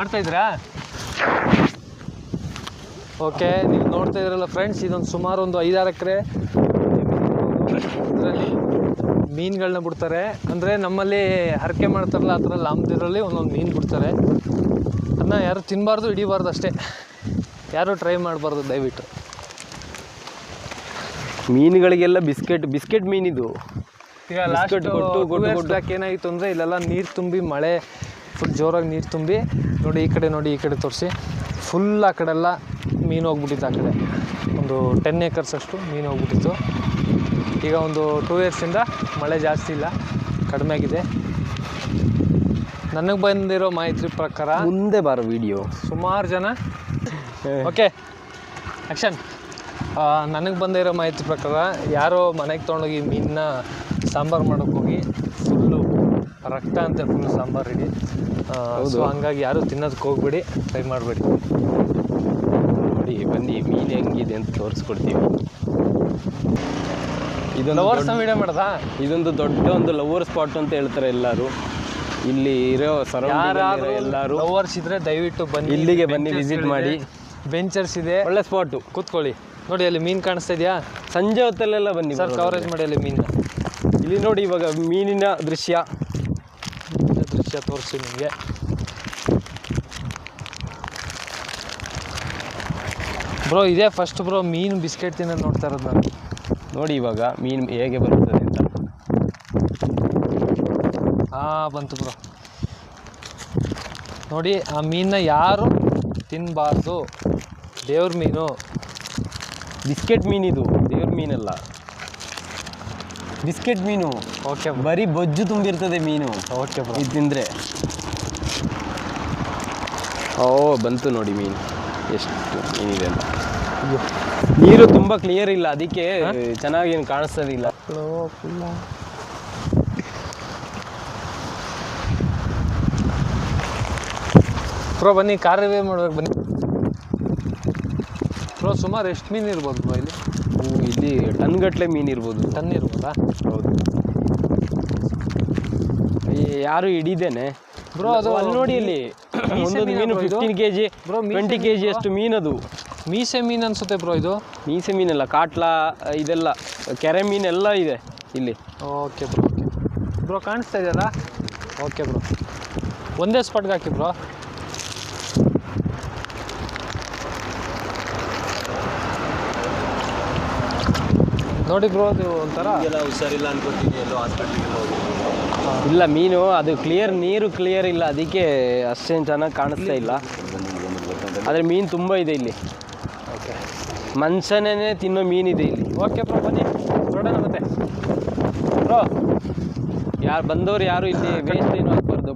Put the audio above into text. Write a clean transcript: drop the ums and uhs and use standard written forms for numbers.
ಮಾಡ್ತಾ ಇದ್ರಾ? ಓಕೆ, ನೀವು ನೋಡ್ತಾ ಇದ್ರಲ್ಲ ಫ್ರೆಂಡ್ಸ್, ಇದೊಂದು ಸುಮಾರು ಒಂದು 5-6 ಎಕರೆ ಇದರಲ್ಲಿ ಮೀನುಗಳನ್ನ ಬಿಡ್ತಾರೆ. ಅಂದರೆ ನಮ್ಮಲ್ಲಿ ಹರಕೆ ಮಾಡ್ತಾರಲ್ಲ ಆ ಥರ ಲಾಂಬ್ದಿರಲ್ಲಿ ಒಂದೊಂದು ಮೀನು ಬಿಡ್ತಾರೆ. ಅದನ್ನ ಯಾರು ತಿನ್ನಬಾರ್ದು, ಹಿಡಿಬಾರ್ದು ಅಷ್ಟೇ. ಯಾರು ಟ್ರೈ ಮಾಡಬಾರ್ದು ದಯವಿಟ್ಟು. ಮೀನುಗಳಿಗೆಲ್ಲ ಬಿಸ್ಕೆಟ್ ಮೀನಿದು. ಈಗ ಲಾಸ್ಟ್ ಏನಾಗಿತ್ತು ಅಂದರೆ ಇಲ್ಲೆಲ್ಲ ನೀರು ತುಂಬಿ, ಮಳೆ ಫುಲ್ ಜೋರಾಗಿ ನೀರು ತುಂಬಿ, ನೋಡಿ ಈ ಕಡೆ ತೋರಿಸಿ, ಫುಲ್ ಆ ಕಡೆ ಎಲ್ಲ ಮೀನು ಹೋಗ್ಬಿಟ್ಟಿತ್ತು. ಆ ಕಡೆ ಒಂದು 10 acres ಅಷ್ಟು ಮೀನು ಹೋಗ್ಬಿಟ್ಟಿತ್ತು. ಈಗ ಒಂದು 2 yearsಯಿಂದ ಮಳೆ ಜಾಸ್ತಿ ಇಲ್ಲ, ಕಡಿಮೆ ಆಗಿದೆ. ನನಗೆ ಬಂದಿರೋ ಮಾಹಿತಿ ಪ್ರಕಾರ ಮುಂದೆ ಬಾರೋ ವಿಡಿಯೋ ಸುಮಾರು ಜನ ಓಕೆ ಆ್ಯಕ್ಷನ್. ನನಗೆ ಬಂದಿರೋ ಮಾಹಿತಿ ಪ್ರಕಾರ ಯಾರೋ ಮನೆಗೆ ತೊಗೊಂಡೋಗಿ ಮೀನನ್ನ ಸಾಂಬಾರು ಮಾಡೋಕ್ಕೆ ಹೋಗಿ ಫುಲ್ಲು ರಕ್ತ ಅಂತ ಫುಲ್ ಸಾಂಬಾರು ಇಡಿ. ಸೊ ಹಂಗಾಗಿ ಯಾರು ತಿನ್ನೋದಕ್ಕೆ ಹೋಗ್ಬೇಡಿ, ಟ್ರೈ ಮಾಡಬೇಡಿ. ನೋಡಿ ಬನ್ನಿ ಮೀನು ಹೆಂಗಿದೆ ಅಂತ ತೋರಿಸ್ಕೊಡ್ತೀವಿ. ಇದೊಂದು ಲವರ್ಸ್ ವಿಡಿಯೋ ಮಾಡೋದಾ? ಇದೊಂದು ದೊಡ್ಡ ಒಂದು ಲವರ್ ಸ್ಪಾಟ್ ಅಂತ ಹೇಳ್ತಾರೆ ಎಲ್ಲರೂ. ಇಲ್ಲಿ ಇರೋ ಯಾರಾದರೂ ಎಲ್ಲರೂ ಲವರ್ಸ್ ಇದ್ರೆ ದಯವಿಟ್ಟು ಬನ್ನಿ, ಇಲ್ಲಿಗೆ ಬನ್ನಿ, ವಿಸಿಟ್ ಮಾಡಿ. ಬೆಂಚರ್ಸ್ ಇದೆ, ಒಳ್ಳೆ ಸ್ಪಾಟು, ಕೂತ್ಕೊಳ್ಳಿ. ನೋಡಿ ಅಲ್ಲಿ ಮೀನು ಕಾಣಿಸ್ತಾ ಇದೆಯಾ? ಸಂಜೆ ಹೊತ್ತಲ್ಲೆಲ್ಲ ಬನ್ನಿ ಸರ್, ಕವರೇಜ್ ಮಾಡಿ ಅಲ್ಲಿ ಮೀನನ್ನ. ಇಲ್ಲಿ ನೋಡಿ ಇವಾಗ ಮೀನಿನ ದೃಶ್ಯ ತೋರಿಸಿ ನಿಮಗೆ. ಬ್ರೋ ಇದೇ ಫಸ್ಟ್ ಬ್ರೋ ಮೀನು ಬಿಸ್ಕೆಟ್ ತಿನ್ನೋದು ನೋಡ್ತಾ ಇರೋದು ನಾನು. ನೋಡಿ ಇವಾಗ ಮೀನು ಹೇಗೆ ಬರುತ್ತದೆ ಅಂತ. ಬಂತು ಬ್ರೋ. ನೋಡಿ ಆ ಮೀನನ್ನ ಯಾರು ತಿನ್ನಬಾರ್ದು. ದೇವ್ರ ಮೀನು, ಬಿಸ್ಕೆಟ್ ಮೀನಿದು, ದೇವ್ರ ಮೀನಲ್ಲ, ಬಿಸ್ಕೆಟ್ ಮೀನು. ಓಕೆ, ಬರೀ ಬೊಜ್ಜು ತುಂಬಿರ್ತದೆ ಮೀನು. ಓಕೆ ಬ್ರೋ, ಇದು ತಿಂದರೆ. ಬಂತು ನೋಡಿ ಮೀನು, ಎಷ್ಟು ಮೀನಿದೆ ಅಂತ. ನೀರು ತುಂಬ ಕ್ಲಿಯರ್ ಇಲ್ಲ, ಅದಕ್ಕೆ ಚೆನ್ನಾಗಿ ಏನು ಕಾಣಿಸ್ತದಿಲ್ಲ. ಬ್ರೋ ಬನ್ನಿ, ಕಾರ್ ರಿವ್ಯೂ ಮಾಡ್ಬೇಕು ಬನ್ನಿ. ಬ್ರೋ ಸುಮಾರು ಎಷ್ಟು ಮೀನು ಇರ್ಬೋದು ಬ್ರೋ ಇಲ್ಲಿ? ಇಲ್ಲಿ ಟನ್ಗಟ್ಟಲೆ ಮೀನು ಇರ್ಬೋದು. ಟನ್ ಇರ್ಬೋದಾ? ಹೌದು. ಯಾರು ಹಿಡಿದೇನೆ ಬ್ರೋ, ಅದು ಅಲ್ಲಿ ನೋಡಿ, ಇಲ್ಲಿ ಒಂದೊಂದು ಮೀನು 15 kg, 20 kg ಅಷ್ಟು ಮೀನದು. ಮೀಸೆ ಮೀನು ಅನ್ಸುತ್ತೆ ಬ್ರೋ ಇದು. ಮೀಸೆ ಮೀನಲ್ಲ, ಕಾಟ್ಲಾ ಇದೆಲ್ಲ ಕೆರೆ ಮೀನೆಲ್ಲ ಇದೆ ಇಲ್ಲಿ. ಓಕೆ ಬ್ರೋ, ಬ್ರೋ ಕಾಣಿಸ್ತಾ ಇದೆಯಲ್ಲ? ಓಕೆ ಬ್ರೋ, ಒಂದೇ ಸ್ಪಾಟ್ಗೆ ಹಾಕಿ ಬ್ರೋ. ನೋಡಿ ಬ್ರೋ, ಅದು ಒಂಥರ ಹುಷಾರಿಲ್ಲ ಅನ್ಕೊತೀನಿ, ಎಲ್ಲೋ ಹಾಸ್ಪಿಟ್ಲಿಗೆ ಹೋಗಿ. ಇಲ್ಲ, ಮೀನು ಅದು ಕ್ಲಿಯರ್, ನೀರು ಕ್ಲಿಯರ್ ಇಲ್ಲ, ಅದಕ್ಕೆ ಅಷ್ಟೇನು ಚೆನ್ನಾಗಿ ಕಾಣಿಸ್ತಾ ಇಲ್ಲ. ಆದರೆ ಮೀನು ತುಂಬ ಇದೆ ಇಲ್ಲಿ. ಓಕೆ, ಮನುಷ್ಯನೇ ತಿನ್ನೋ ಮೀನಿದೆ ಇಲ್ಲಿ. ಓಕೆ ಬ್ರೋ, ಬನ್ನಿ ನೋಡೋಣ ಮತ್ತೆ. ಬ್ರೋ, ಬಂದವ್ರು ಯಾರು ಇಲ್ಲಿ ವೇಸ್ಟ್ ಏನು ಹಾಕ್ಬಾರ್ದು.